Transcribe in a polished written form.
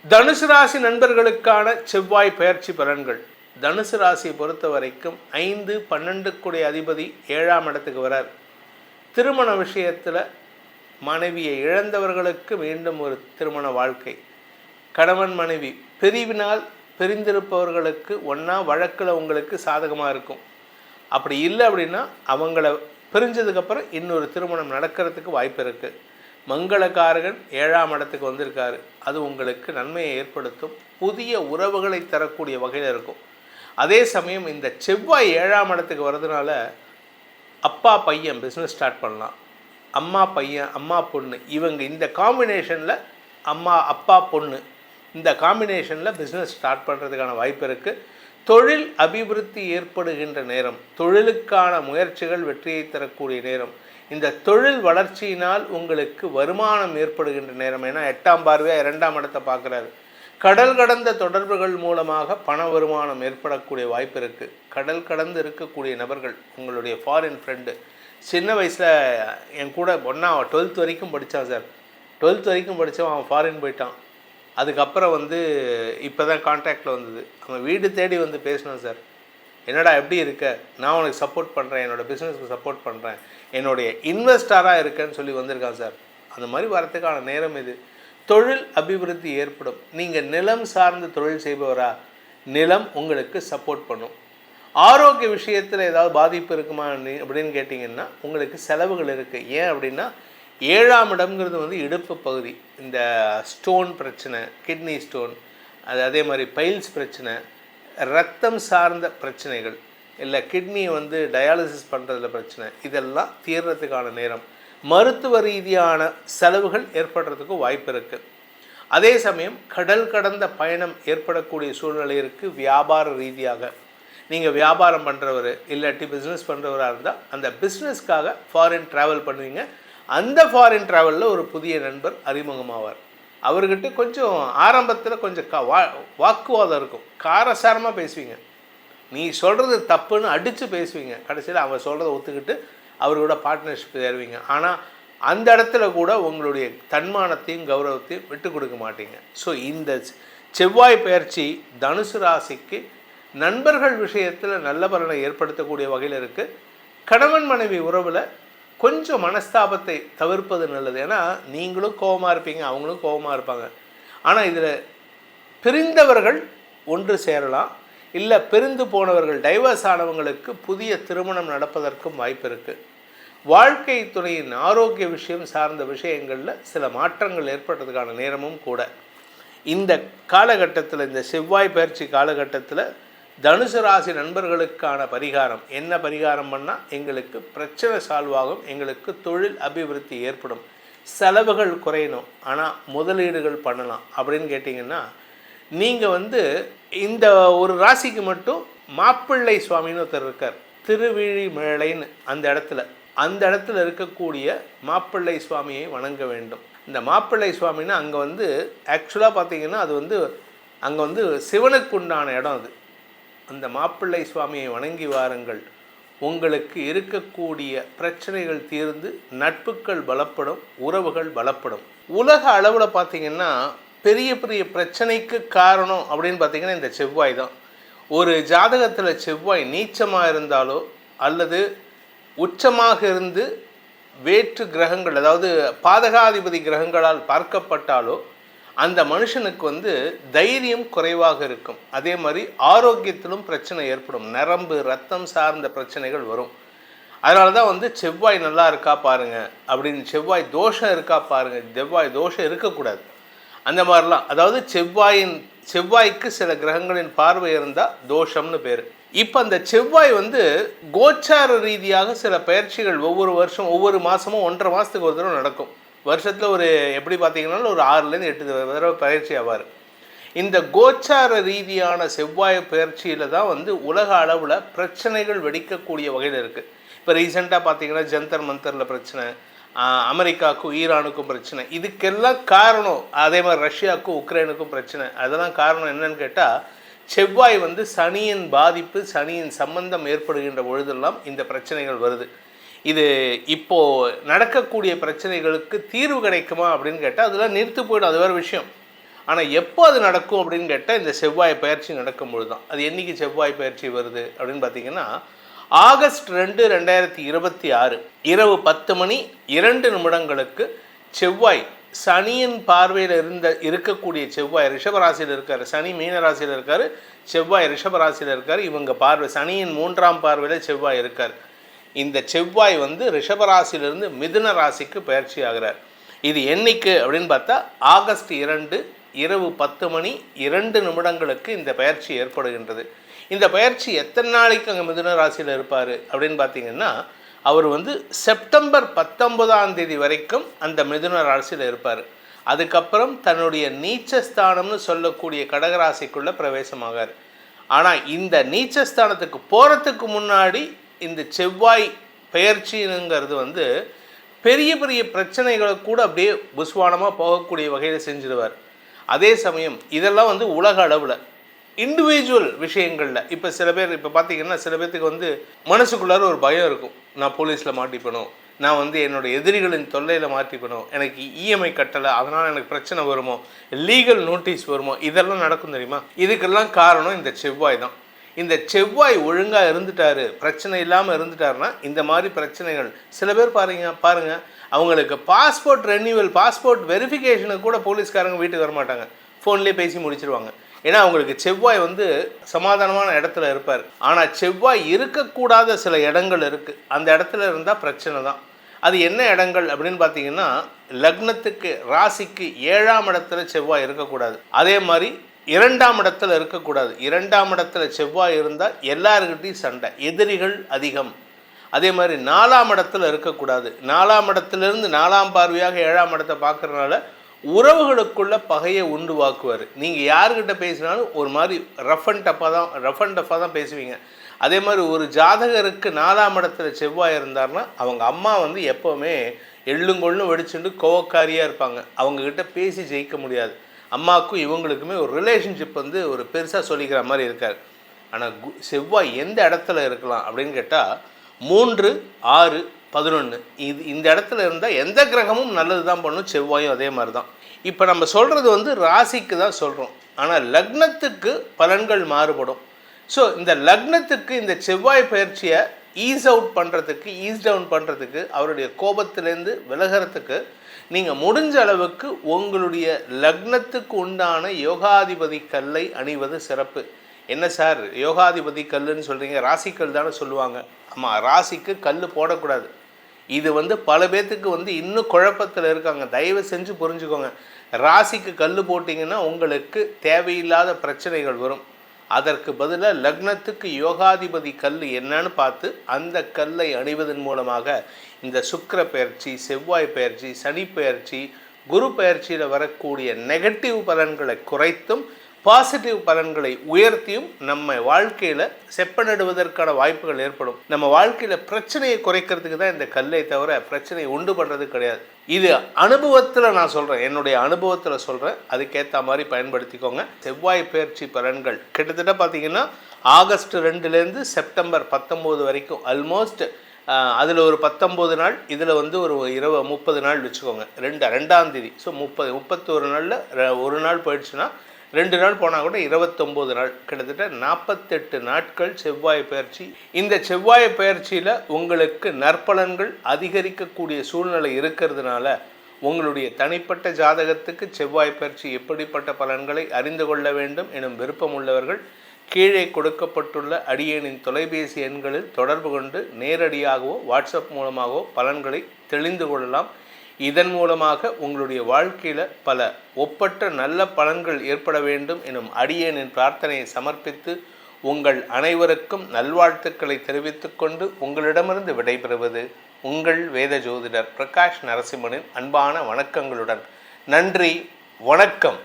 தனுசு ராசி நண்பர்களுக்கான செவ்வாய் பெயர்ச்சி பலன்கள். தனுசு ராசியை பொறுத்த வரைக்கும் 5-12 அதிபதி 7ஆம் இடத்துக்கு வரார். திருமண விஷயத்தில் மனைவியை இழந்தவர்களுக்கு மீண்டும் ஒரு திருமண வாழ்க்கை. கணவன் மனைவி பிரிவினால் பிரிந்திருப்பவர்களுக்கு ஒன்றா வழக்கில் உங்களுக்கு சாதகமாக இருக்கும். அப்படி இல்லை அப்படின்னா அவங்கள பிரிஞ்சதுக்கப்புறம் இன்னொரு திருமணம் நடக்கிறதுக்கு வாய்ப்பு இருக்குது. மங்களகாரகன் 7ஆம் இடத்துக்கு வந்திருக்காரு. அது உங்களுக்கு நன்மையை ஏற்படுத்தும். புதிய உறவுகளை தரக்கூடிய வகையில் இருக்கும். அதே சமயம் இந்த செவ்வாய் 7ஆம் இடத்துக்கு வர்றதுனால அப்பா பையன் பிஸ்னஸ் ஸ்டார்ட் பண்ணலாம். அம்மா பையன் அம்மா பொண்ணு இவங்க இந்த காம்பினேஷனில் அம்மா அப்பா பொண்ணு இந்த காம்பினேஷனில் பிஸ்னஸ் ஸ்டார்ட் பண்ணுறதுக்கான வாய்ப்பு இருக்குது. தொழில் அபிவிருத்தி ஏற்படுகின்ற நேரம். தொழிலுக்கான முயற்சிகள் வெற்றியை தரக்கூடிய நேரம். இந்த தொழில் வளர்ச்சியினால் உங்களுக்கு வருமானம் ஏற்படுகின்ற நேரம். ஏன்னா 8ஆம் பார்வையாக 2ஆம் இடத்தை பார்க்குறாரு. கடல் கடந்த தொடர்புகள் மூலமாக பண வருமானம் ஏற்படக்கூடிய வாய்ப்பு இருக்குது. கடல் கடந்து இருக்கக்கூடிய நபர்கள், உங்களுடைய ஃபாரின் ஃப்ரெண்டு, சின்ன வயசில் என் கூட ஒன்றா 12th வரைக்கும் படித்தான் சார். 12th வரைக்கும் படித்தவன் அவன் ஃபாரின் போயிட்டான். அதுக்கப்புறம் இப்போ தான் கான்டாக்டில் வந்தது. அவன் வீடு தேடி வந்து பேசினான் சார். என்னடா எப்படி இருக்க, நான் உனக்கு சப்போர்ட் பண்ணுறேன், என்னோடய பிஸ்னஸ்க்கு சப்போர்ட் பண்ணுறேன், என்னுடைய இன்வெஸ்டராக இருக்கேன்னு சொல்லி வந்திருக்கான் சார். அந்த மாதிரி வரத்துக்கான நேரம் இது. தொழில் அபிவிருத்தி ஏற்படும். நீங்கள் நிலம் சார்ந்து தொழில் செய்பவரா, நிலம் உங்களுக்கு சப்போர்ட் பண்ணும். ஆரோக்கிய விஷயத்தில் ஏதாவது பாதிப்பு இருக்குமா அப்படின்னு கேட்டிங்கன்னா உங்களுக்கு செலவுகள் இருக்குது. ஏன் அப்படின்னா 7ஆம் இடம்ங்கிறது இடுப்பு பகுதி. இந்த ஸ்டோன் பிரச்சனை, கிட்னி ஸ்டோன், அதே மாதிரி பைல்ஸ் பிரச்சனை, ரத்தம் சார்ந்த பிரச்சனைகள், இல்லை கிட்னி டயாலிசிஸ் பண்ணுறதுல பிரச்சனை, இதெல்லாம் தீர்றதுக்கான நேரம். மருத்துவ ரீதியான செலவுகள் ஏற்படுறதுக்கு வாய்ப்பு இருக்குது. அதே சமயம் கடல் கடந்த பயணம் ஏற்படக்கூடிய சூழ்நிலை இருக்குது. வியாபார ரீதியாக நீங்கள் வியாபாரம் பண்ணுறவர் இல்லாட்டி பிஸ்னஸ் பண்ணுறவராக இருந்தால் அந்த பிஸ்னஸ்க்காக ஃபாரின் ட்ராவல் பண்ணுவீங்க. அந்த ஃபாரின் ட்ராவலில் ஒரு புதிய நண்பர் அறிமுகமாவார். அவர்கிட்ட கொஞ்சம் ஆரம்பத்தில் கொஞ்சம் வாக்குவாதம் இருக்கும். காரசாரமாக பேசுவீங்க. நீ சொல்கிறது தப்புன்னு அடித்து பேசுவீங்க. கடைசியில் அவர் சொல்கிறத ஒத்துக்கிட்டு அவரோட பார்ட்னர்ஷிப் ஏறுவீங்க. ஆனால் அந்த இடத்துல கூட உங்களுடைய தன்மானத்தையும் கௌரவத்தையும் விட்டு கொடுக்க மாட்டீங்க. ஸோ இந்த செவ்வாய் பெயர்ச்சி தனுசு ராசிக்கு நண்பர்கள் விஷயத்தில் நல்ல பலனை ஏற்படுத்தக்கூடிய வகையில் இருக்குது. கணவன் மனைவி உறவில் கொஞ்சம் மனஸ்தாபத்தை தவிர்ப்பது நல்லது. ஏன்னா நீங்களும் கோபமாக இருப்பீங்க, அவங்களும் கோபமாக இருப்பாங்க. ஆனால் இதில் பிரிந்தவர்கள் ஒன்று சேரலாம். இல்லை பிரிந்து போனவர்கள், டைவர்ஸ் ஆனவங்களுக்கு புதிய திருமணம் நடப்பதற்கும் வாய்ப்பு இருக்குது. வாழ்க்கை துணையின் ஆரோக்கிய விஷயம் சார்ந்த விஷயங்களில் சில மாற்றங்கள் ஏற்படுறதுக்கான நேரமும் கூட. இந்த காலகட்டத்தில், இந்த செவ்வாய் பயிற்சி காலகட்டத்தில் தனுசு ராசி நண்பர்களுக்கான பரிகாரம் என்ன? பரிகாரம் பண்ணால் எங்களுக்கு பிரச்சனை சால்வ் ஆகும், எங்களுக்கு தொழில் அபிவிருத்தி ஏற்படும், செலவுகள் குறையணும், ஆனால் முதலீடுகள் பண்ணலாம் அப்படின்னு கேட்டிங்கன்னா நீங்கள் இந்த ஒரு ராசிக்கு மட்டும் மாப்பிள்ளை சுவாமின்னு ஒருத்தர் இருக்கார். திருவிழிமேளைன்னு அந்த இடத்துல இருக்கக்கூடிய மாப்பிள்ளை சுவாமியை வணங்க வேண்டும். இந்த மாப்பிள்ளை சுவாமின்னா அங்கே ஆக்சுவலாக பார்த்தீங்கன்னா அது அங்கே சிவனுக்கு உண்டான இடம். அது அந்த மாப்பிள்ளை சுவாமியை வணங்கி வாருங்கள். உங்களுக்கு இருக்கக்கூடிய பிரச்சனைகள் தீர்ந்து நட்புகள் பலப்படும், உறவுகள் பலப்படும். உலக அளவில் பார்த்திங்கன்னா பெரிய பெரிய பிரச்சனைக்கு காரணம் அப்படின்னு பார்த்திங்கன்னா இந்த செவ்வாய் தான். ஒரு ஜாதகத்தில் செவ்வாய் நீச்சமாக இருந்தாலோ அல்லது உச்சமாக இருந்து வேற்று கிரகங்கள், அதாவது பாதகாதிபதி கிரகங்களால் பார்க்கப்பட்டாலோ அந்த மனுஷனுக்கு தைரியம் குறைவாக இருக்கும். அதே மாதிரி ஆரோக்கியத்திலும் பிரச்சனை ஏற்படும். நரம்பு ரத்தம் சார்ந்த பிரச்சனைகள் வரும். அதனால தான் செவ்வாய் நல்லா இருக்கா பாருங்கள் அப்படின்னு, செவ்வாய் தோஷம் இருக்கா பாருங்கள், செவ்வாய் தோஷம் இருக்கக்கூடாது அந்த மாதிரிலாம். அதாவது செவ்வாய்க்கு சில கிரகங்களின் பார்வை இருந்தால் தோஷம்னு பேர். இப்போ அந்த செவ்வாய் கோச்சார ரீதியாக சில பயிற்சிகள் ஒவ்வொரு வருஷம் ஒவ்வொரு மாதமும் 1.5 மாதத்துக்கு ஒரு தடவை நடக்கும். வருஷத்தில் ஒரு எப்படி பார்த்தீங்கன்னா ஒரு 6-8 தடவை பயிற்சி ஆவார். இந்த கோச்சார ரீதியான செவ்வாய் பயிற்சியில் தான் உலக அளவில் பிரச்சனைகள் வெடிக்கக்கூடிய வகையில் இருக்குது. இப்போ ரீசெண்டாக பார்த்தீங்கன்னா ஜந்தர் மந்தரில் பிரச்சனை, அமெரிக்காவுக்கும் ஈரானுக்கும் பிரச்சனை. இதுக்கெல்லாம் காரணம், அதே மாதிரி ரஷ்யாவுக்கும் உக்ரைனுக்கும் பிரச்சனை. அதெல்லாம் காரணம் என்னன்னு கேட்டால் செவ்வாய் சனியின் பாதிப்பு, சனியின் சம்பந்தம் ஏற்படுகின்ற பொழுதெல்லாம் இந்த பிரச்சனைகள் வருது. இது இப்போது நடக்கக்கூடிய பிரச்சனைகளுக்கு தீர்வு கிடைக்குமா அப்படின்னு கேட்டால் அதெல்லாம் நிறுத்து போயிடும், அது வேறு விஷயம். ஆனால் எப்போ அது நடக்கும் அப்படின்னு கேட்டால் இந்த செவ்வாய் பயிற்சி நடக்கும்பொழுது தான். அது என்றைக்கு செவ்வாய் பயிற்சி வருது அப்படின்னு பார்த்தீங்கன்னா, ஆகஸ்ட் 2, 2026 இரவு 10:02 செவ்வாய் சனியின் பார்வையில் இருக்கக்கூடிய செவ்வாய் ரிஷபராசியில் இருக்கார். சனி மீனராசியில் இருக்கார், செவ்வாய் ரிஷபராசியில் இருக்கார். இவங்க பார்வை சனியின் 3ஆம் பார்வையில் செவ்வாய் இருக்கார். இந்த செவ்வாய் வந்து ரிஷபராசியிலிருந்து மிதுன ராசிக்கு பயிற்சி ஆகிறார். இது என்னைக்கு அப்படின்னு பார்த்தா ஆகஸ்ட் 2 இரவு 10:02 இந்த பயிற்சி ஏற்படுகின்றது. இந்த பயிற்சி எத்தனை நாளைக்கு அங்கே மிதுன ராசியில் இருப்பார் அப்படின்னு பார்த்தீங்கன்னா, அவர் வந்து செப்டம்பர் 19 வரைக்கும் அந்த மிதுன ராசியில் இருப்பார். அதுக்கப்புறம் தன்னுடைய நீச்சஸ்தானம்னு சொல்லக்கூடிய கடகராசிக்குள்ளே பிரவேசமாகார். ஆனால் இந்த நீச்சஸ்தானத்துக்கு போகிறதுக்கு முன்னாடி இந்த செவ்வாய் பெயர்ச்சிங்கிறது வந்து பெரிய பெரிய பிரச்சனைகளை கூட அப்படியே புஸ்வானமாக போகக்கூடிய வகையில் செஞ்சிடுவார். அதே சமயம் இதெல்லாம் வந்து உலக அளவில் இண்டிவிஜுவல் விஷயங்களில் இப்போ சில பேர் இப்போ பார்த்தீங்கன்னா சில பேர்த்துக்கு வந்து மனசுக்குள்ளார ஒரு பயம் இருக்கும். நான் போலீஸில் மாட்டிப்பணும், நான் வந்து என்னோடய எதிரிகளின் தொல்லையில் மாட்டிப்பணும், எனக்கு இஎம்ஐ கட்டலை அதனால் எனக்கு பிரச்சனை வருமோ, லீகல் நோட்டீஸ் வருமோ, இதெல்லாம் நடக்கும் தெரியுமா? இதுக்கெல்லாம் காரணம் இந்த செவ்வாய் தான். இந்த செவ்வாய் ஒழுங்காக இருந்துட்டார், பிரச்சனை இல்லாமல் இருந்துட்டாருன்னா இந்த மாதிரி பிரச்சனைகள் சில பேர் பாருங்கள் அவங்களுக்கு பாஸ்போர்ட் ரெனியூவல், பாஸ்போர்ட் வெரிஃபிகேஷனுக்கு கூட போலீஸ்காரங்க வீட்டுக்கு வரமாட்டாங்க, ஃபோன்லேயே பேசி முடிச்சிருவாங்க. ஏன்னா அவங்களுக்கு செவ்வாய் வந்து சமாதானமான இடத்துல இருப்பார். ஆனால் செவ்வாய் இருக்கக்கூடாத சில இடங்கள் இருக்குது, அந்த இடத்துல இருந்தால் பிரச்சனை தான். அது என்ன இடங்கள் அப்படின்னு பார்த்தீங்கன்னா, லக்னத்துக்கு ராசிக்கு 7ஆம் இடத்துல செவ்வாய் இருக்கக்கூடாது. அதே மாதிரி 2ஆம் இடத்துல இருக்கக்கூடாது. 2ஆம் இடத்துல செவ்வாய் இருந்தால் எல்லாருக்கிட்டையும் சண்டை, எதிரிகள் அதிகம். அதே மாதிரி 4ஆம் இடத்துல இருக்கக்கூடாது. 4ஆம் இடத்துலேருந்து 4ஆம் பார்வையாக 7ஆம் இடத்தை பார்க்குறதுனால உறவுகளுக்குள்ள பகையை உண்டுவாக்குவார். நீங்கள் யாருக்கிட்ட பேசினாலும் ஒரு மாதிரி ரஃப் அண்ட் டஃப்பாக தான் பேசுவீங்க. அதே மாதிரி ஒரு ஜாதகருக்கு 4ஆம் இடத்துல செவ்வாய் இருந்தார்னா அவங்க அம்மா வந்து எப்போவுமே எள்ளுங்கொள்ளும் வெடிச்சுட்டு கோவக்காரியாக இருப்பாங்க. அவங்கக்கிட்ட பேசி ஜெயிக்க முடியாது. அம்மாவுக்கும் இவங்களுக்குமே ஒரு ரிலேஷன்ஷிப் வந்து ஒரு பெருசாக சொல்லிக்கிற மாதிரி இருக்கார். ஆனால் செவ்வாய் எந்த இடத்துல இருக்கலாம் அப்படின்னு கேட்டால் 3, 6, 11 இந்த இடத்துல இருந்தால் எந்த கிரகமும் நல்லது தான் பண்ணும், செவ்வாயும் அதே மாதிரி தான். இப்போ நம்ம சொல்கிறது வந்து ராசிக்கு தான் சொல்கிறோம், ஆனால் லக்னத்துக்கு பலன்கள் மாறுபடும். ஸோ இந்த லக்னத்துக்கு இந்த செவ்வாய் பயிற்சியை ஈஸ் டவுன் பண்ணுறதுக்கு அவருடைய கோபத்திலேருந்து விலகிறதுக்கு நீங்கள் முடிஞ்ச அளவுக்கு உங்களுடைய லக்னத்துக்கு உண்டான யோகாதிபதி கல்லை அணிவது சிறப்பு. என்ன சார் யோகாதிபதி கல்லுன்னு சொல்கிறீங்க, ராசிக்கல் தானே சொல்லுவாங்க. ஆமாம், ராசிக்கு கல் போடக்கூடாது. இது வந்து பல பேர்த்துக்கு வந்து இன்னும் குழப்பத்தில் இருக்காங்க. தயவு செஞ்சு புரிஞ்சுக்கோங்க. ராசிக்கு கல் போட்டிங்கன்னா உங்களுக்கு தேவையில்லாத பிரச்சனைகள் வரும். அதற்கு பதிலாக லக்னத்துக்கு யோகாதிபதி கல் என்னன்னு பார்த்து அந்த கல்லை அணிவதன் மூலமாக இந்த சுக்கிர பயிற்சி, செவ்வாய் பயிற்சி, சனி பயிற்சி, குரு பயிற்சியில் வரக்கூடிய நெகட்டிவ் பலன்களை குறைத்தும் பாசிட்டிவ் பலன்களை உயர்த்தியும் நம்ம வாழ்க்கையில் செப்பனிடுவதற்கான வாய்ப்புகள் ஏற்படும். நம்ம வாழ்க்கையில் பிரச்சனையை குறைக்கிறதுக்கு தான் இந்த கல்லை தவிர பிரச்சனையை உண்டு பண்ணுறது கிடையாது. இது அனுபவத்தில் நான் சொல்கிறேன், என்னுடைய அனுபவத்தில் சொல்கிறேன். அதுக்கேற்ற மாதிரி பயன்படுத்திக்கோங்க. செவ்வாய் பயிற்சி பலன்கள் கிட்டத்தட்ட பார்த்திங்கன்னா ஆகஸ்ட் 2 செப்டம்பர் 19 வரைக்கும் ஆல்மோஸ்ட் அதில் ஒரு 19 நாள், இதில் வந்து ஒரு 30 நாள் வச்சுக்கோங்க. 2ஆம் தேதி. ஸோ 31 நாளில் ஒரு நாள் போயிடுச்சுன்னா 2 நாள் போனால் கூட 29 நாள், கிட்டத்தட்ட 48 நாட்கள் செவ்வாய் பயிற்சி. இந்த செவ்வாய் பயிற்சியில் உங்களுக்கு நற்பலன்கள் அதிகரிக்கக்கூடிய சூழ்நிலை இருக்கிறதுனால உங்களுடைய தனிப்பட்ட ஜாதகத்துக்கு செவ்வாய் பயிற்சி எப்படிப்பட்ட பலன்களை அறிந்து கொள்ள வேண்டும் எனும் விருப்பம் உள்ளவர்கள் கீழே கொடுக்கப்பட்டுள்ள அடியேனின் தொலைபேசி எண்களில் தொடர்பு கொண்டு நேரடியாகவோ வாட்ஸ்அப் மூலமாகவோ பலன்களை தெளிந்து கொள்ளலாம். இதன் மூலமாக உங்களுடைய வாழ்க்கையில் பல ஒப்பற்ற நல்ல பலன்கள் ஏற்பட வேண்டும் எனும் அடியேனின் பிரார்த்தனையை சமர்ப்பித்து உங்கள் அனைவருக்கும் நல்வாழ்த்துக்களை தெரிவித்துக்கொண்டு உங்களிடமிருந்து விடைபெறுவது உங்கள் வேத ஜோதிடர் பிரகாஷ் நரசிம்மனின் அன்பான வணக்கங்களுடன். நன்றி, வணக்கம்.